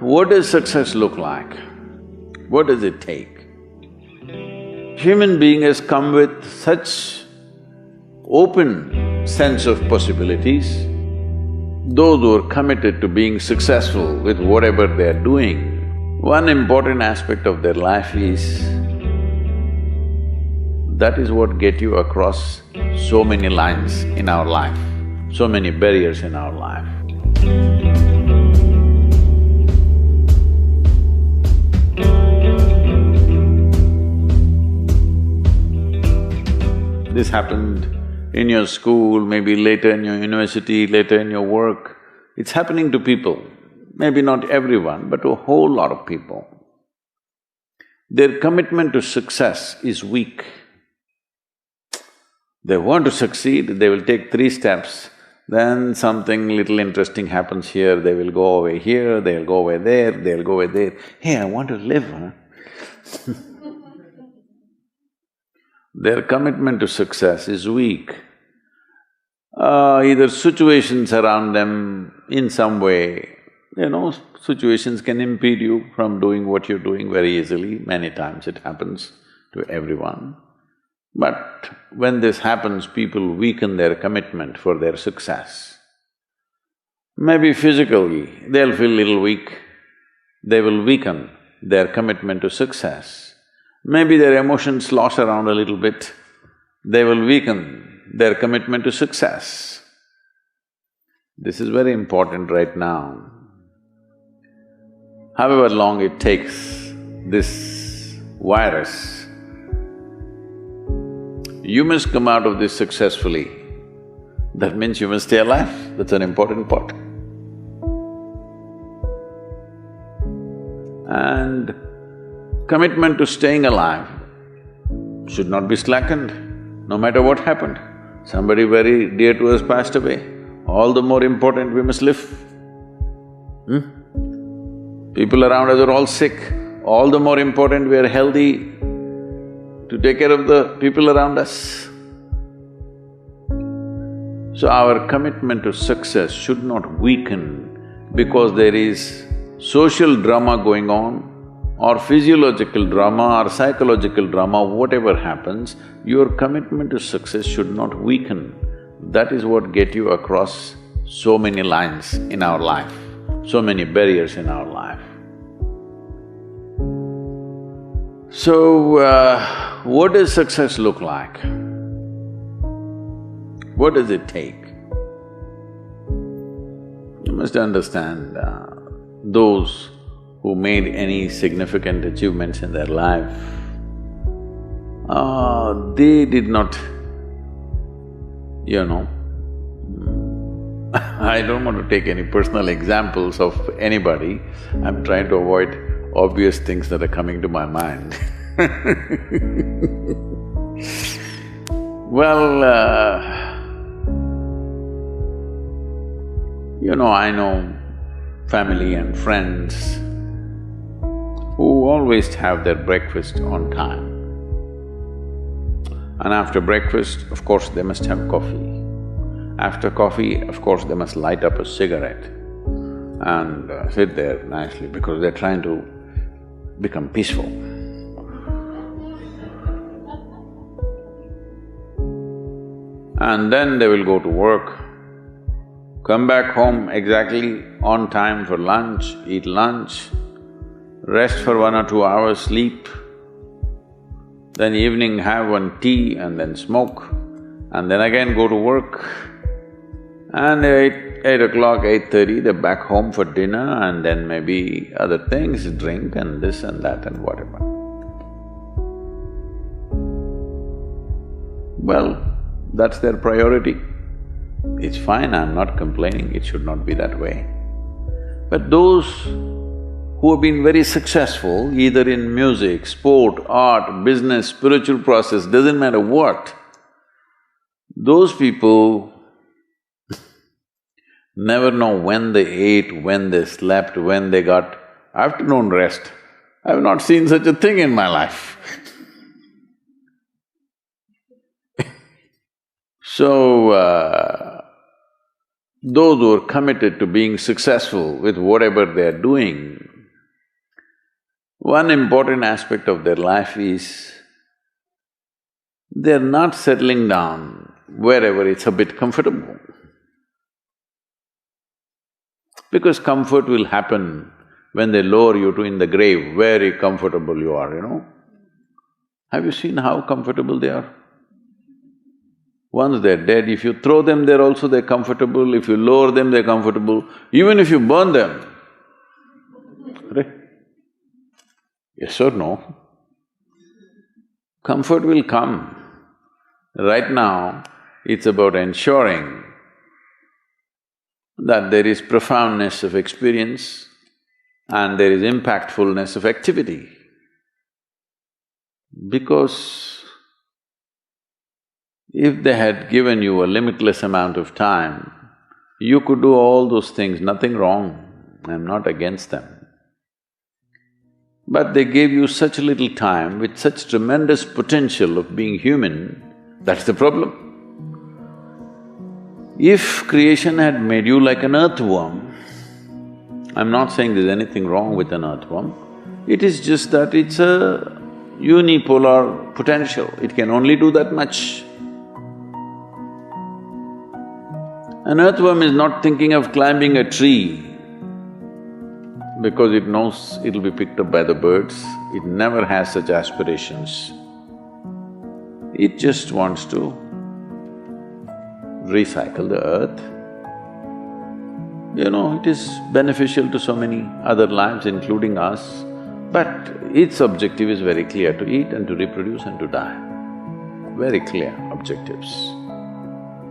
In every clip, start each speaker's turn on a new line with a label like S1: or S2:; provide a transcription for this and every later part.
S1: What does success look like? What does it take? Human being has come with such open sense of possibilities. Those who are committed to being successful with whatever they are doing, one important aspect of their life is that is what get you across so many lines in our life, so many barriers in our life. This happened in your school, maybe later in your university, later in your work. It's happening to people, maybe not everyone, but to a whole lot of people. Their commitment to success is weak. They want to succeed, they will take 3 steps, then something little interesting happens here, they will go away here, they'll go away there, they'll go away there. Hey, I want to live, huh? Their commitment to success is weak. Either situations around them in some way, situations can impede you from doing what you're doing very easily. Many times it happens to everyone. But when this happens, people weaken their commitment for their success. Maybe physically, they'll feel little weak, they will weaken their commitment to success. Maybe their emotions slosh around a little bit, they will weaken their commitment to success. This is very important right now. However long it takes, this virus, you must come out of this successfully. That means you must stay alive, that's an important part. And commitment to staying alive should not be slackened, no matter what happened. Somebody very dear to us passed away, all the more important we must live. People around us are all sick, all the more important we are healthy to take care of the people around us. So our commitment to success should not weaken because there is social drama going on, or physiological drama or psychological drama, whatever happens, your commitment to success should not weaken. That is what get you across so many lines in our life, so many barriers in our life. So, what does success look like? What does it take? You must understand, those who made any significant achievements in their life, they did not, I don't want to take any personal examples of anybody, I'm trying to avoid obvious things that are coming to my mind. Well, I know family and friends who always have their breakfast on time. And after breakfast, of course, they must have coffee. After coffee, of course, they must light up a cigarette and sit there nicely because they're trying to become peaceful. And then they will go to work, come back home exactly on time for lunch, eat lunch, rest for 1 or 2 hours, sleep, then evening have one tea and then smoke, and then again go to work. And 8 o'clock, 8:30, they're back home for dinner and then maybe other things, drink and this and that and whatever. Well, that's their priority. It's fine, I'm not complaining, it should not be that way. But those who have been very successful, either in music, sport, art, business, spiritual process, doesn't matter what, those people never know when they ate, when they slept, when they got afternoon rest. I've not seen such a thing in my life. So, those who are committed to being successful with whatever they are doing, One important aspect of their life is they're not settling down wherever it's a bit comfortable. Because comfort will happen when they lower you to in the grave, very comfortable you are, you know. Have you seen how comfortable they are? Once they're dead, if you throw them there also they're comfortable, if you lower them they're comfortable, even if you burn them. Right? Yes or no? Comfort will come. Right now, it's about ensuring that there is profoundness of experience and there is impactfulness of activity. Because if they had given you a limitless amount of time, you could do all those things, nothing wrong, I'm not against them. But they gave you such little time with such tremendous potential of being human, that's the problem. If creation had made you like an earthworm, I'm not saying there's anything wrong with an earthworm, it is just that it's a unipolar potential, it can only do that much. An earthworm is not thinking of climbing a tree because it knows it'll be picked up by the birds, it never has such aspirations. It just wants to recycle the earth. You know, it is beneficial to so many other lives, including us, but its objective is very clear, to eat and to reproduce and to die. Very clear objectives.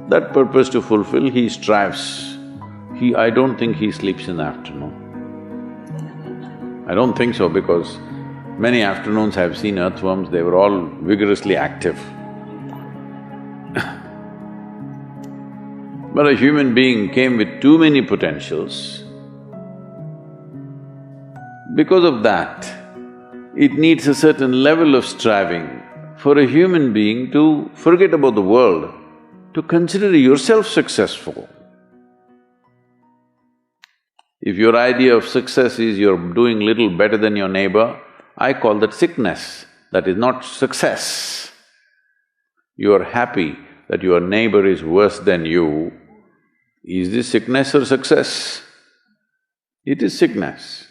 S1: That purpose to fulfill, he strives. I don't think he sleeps in the afternoon. I don't think so because many afternoons I've seen earthworms, they were all vigorously active. But a human being came with too many potentials. Because of that, it needs a certain level of striving for a human being to forget about the world, to consider yourself successful. If your idea of success is you're doing little better than your neighbor, I call that sickness, that is not success. You are happy that your neighbor is worse than you. Is this sickness or success? It is sickness.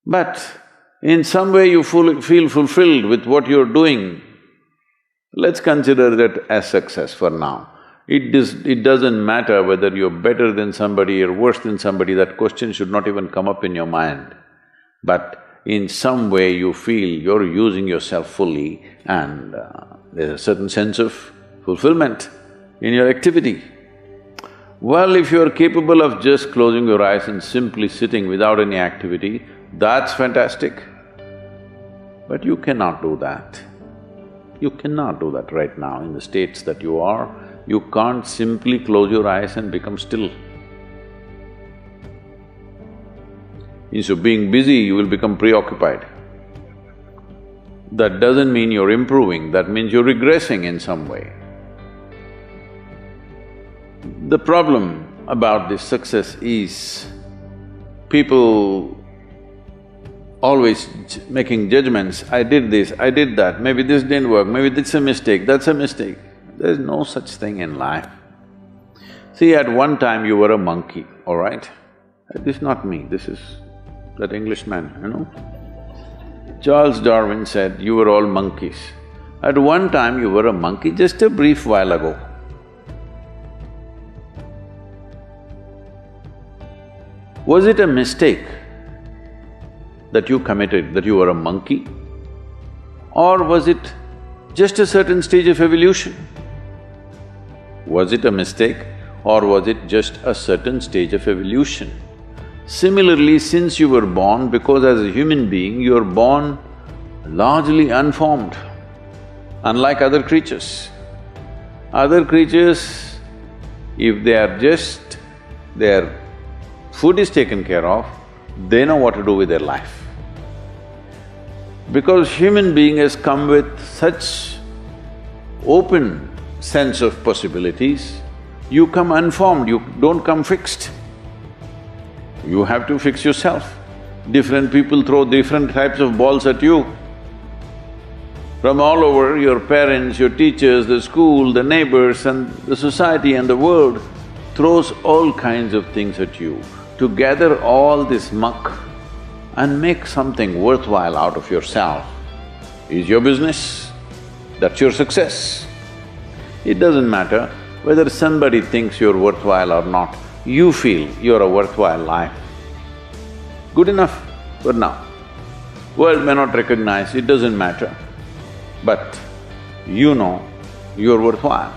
S1: But in some way you feel fulfilled with what you're doing, let's consider that as success for now. It doesn't matter whether you're better than somebody or worse than somebody, that question should not even come up in your mind. But in some way you feel you're using yourself fully and there's a certain sense of fulfillment in your activity. Well, if you're capable of just closing your eyes and simply sitting without any activity, that's fantastic. But you cannot do that. You cannot do that right now in the states that you are. You can't simply close your eyes and become still. Instead of being busy, you will become preoccupied. That doesn't mean you're improving, that means you're regressing in some way. The problem about this success is people always making judgments, I did this, I did that, maybe this didn't work, maybe this is a mistake, that's a mistake. There's no such thing in life. See, at one time you were a monkey, all right? This is not me, this is that Englishman, you know? Charles Darwin said, you were all monkeys. At one time you were a monkey, just a brief while ago. Was it a mistake that you committed, that you were a monkey? Or was it just a certain stage of evolution? Was it a mistake or was it just a certain stage of evolution? Similarly, since you were born, because as a human being, you are born largely unformed, unlike other creatures. Other creatures, if they are just… their food is taken care of, they know what to do with their life. Because human being has come with such open sense of possibilities, you come unformed, you don't come fixed. You have to fix yourself. Different people throw different types of balls at you. From all over, your parents, your teachers, the school, the neighbors and the society and the world throws all kinds of things at you. To gather all this muck and make something worthwhile out of yourself is your business. That's your success. It doesn't matter whether somebody thinks you're worthwhile or not, you feel you're a worthwhile life. Good enough for now. World may not recognize, it doesn't matter, but you know you're worthwhile.